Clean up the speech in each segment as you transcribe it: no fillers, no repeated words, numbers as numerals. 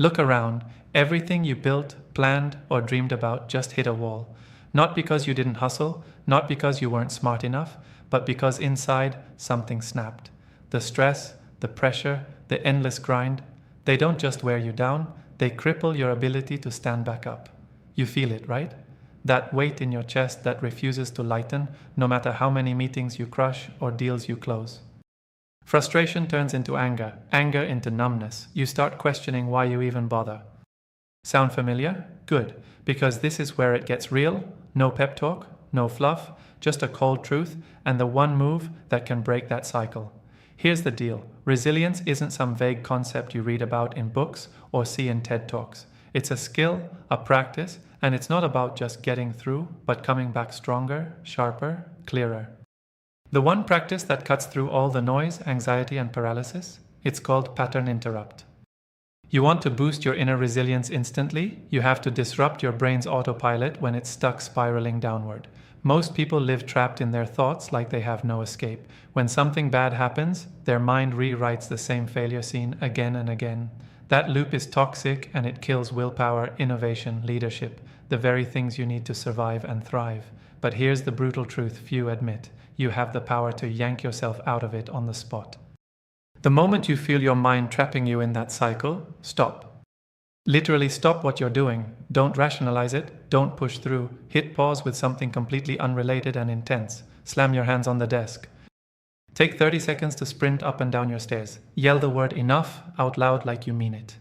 Look around. Everything you built, planned, or dreamed about just hit a wall. Not because you didn't hustle, not because you weren't smart enough, but because inside something snapped. The stress, the pressure, the endless grind, they don't just wear you down, they cripple your ability to stand back up. You feel it, right? That weight in your chest that refuses to lighten, no matter how many meetings you crush or deals you close. Frustration turns into anger, anger into numbness. You start questioning why you even bother. Sound familiar? Good, because this is where it gets real. No pep talk, no fluff, just a cold truth, and the one move that can break that cycle. Here's the deal. Resilience isn't some vague concept you read about in books or see in TED Talks. It's a skill, a practice, and it's not about just getting through, but coming back stronger, sharper, clearer. The one practice that cuts through all the noise, anxiety, and paralysis? It's called pattern interrupt. You want to boost your inner resilience instantly? You have to disrupt your brain's autopilot when it's stuck spiraling downward. Most people live trapped in their thoughts like they have no escape. When something bad happens, their mind rewrites the same failure scene again and again. That loop is toxic and it kills willpower, innovation, leadership, the very things you need to survive and thrive. But here's the brutal truth few admit. You have the power to yank yourself out of it on the spot. The moment you feel your mind trapping you in that cycle, stop. Literally stop what you're doing. Don't rationalize it. Don't push through. Hit pause with something completely unrelated and intense. Slam your hands on the desk. Take 30 seconds to sprint up and down your stairs. Yell the word enough out loud like you mean it.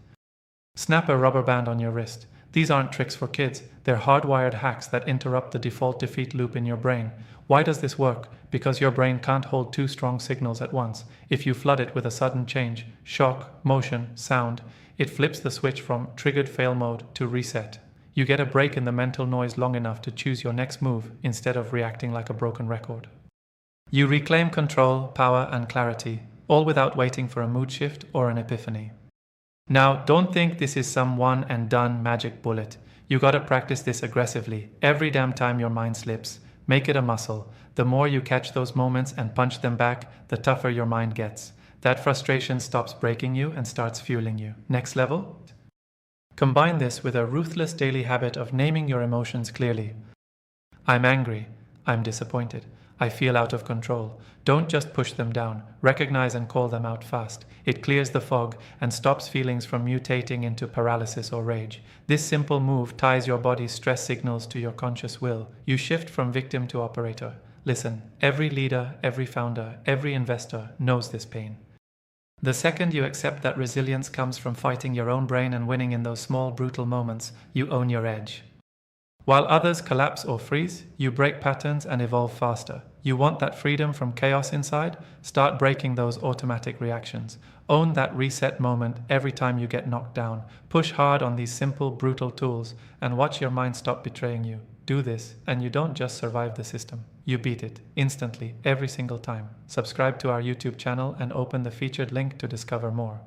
Snap a rubber band on your wrist. These aren't tricks for kids. They're hardwired hacks that interrupt the default defeat loop in your brain. Why does this work? Because your brain can't hold two strong signals at once. If you flood it with a sudden change, shock, motion, sound, it flips the switch from triggered fail mode to reset. You get a break in the mental noise long enough to choose your next move instead of reacting like a broken record. You reclaim control, power, and clarity, all without waiting for a mood shift or an epiphany. Now, don't think this is some one and done magic bullet. You gotta practice this aggressively, every damn time your mind slips. Make it a muscle. The more you catch those moments and punch them back, the tougher your mind gets. That frustration stops breaking you and starts fueling you. Next level? Combine this with a ruthless daily habit of naming your emotions clearly. I'm angry. I'm disappointed. I feel out of control. Don't just push them down. Recognize and call them out fast. It clears the fog and stops feelings from mutating into paralysis or rage. This simple move ties your body's stress signals to your conscious will. You shift from victim to operator. Listen, every leader, every founder, every investor knows this pain. The second you accept that resilience comes from fighting your own brain and winning in those small, brutal moments, you own your edge. While others collapse or freeze, you break patterns and evolve faster. You want that freedom from chaos inside? Start breaking those automatic reactions. Own that reset moment every time you get knocked down. Push hard on these simple, brutal tools and watch your mind stop betraying you. Do this, and you don't just survive the system. You beat it, instantly, every single time. Subscribe to our YouTube channel and open the featured link to discover more.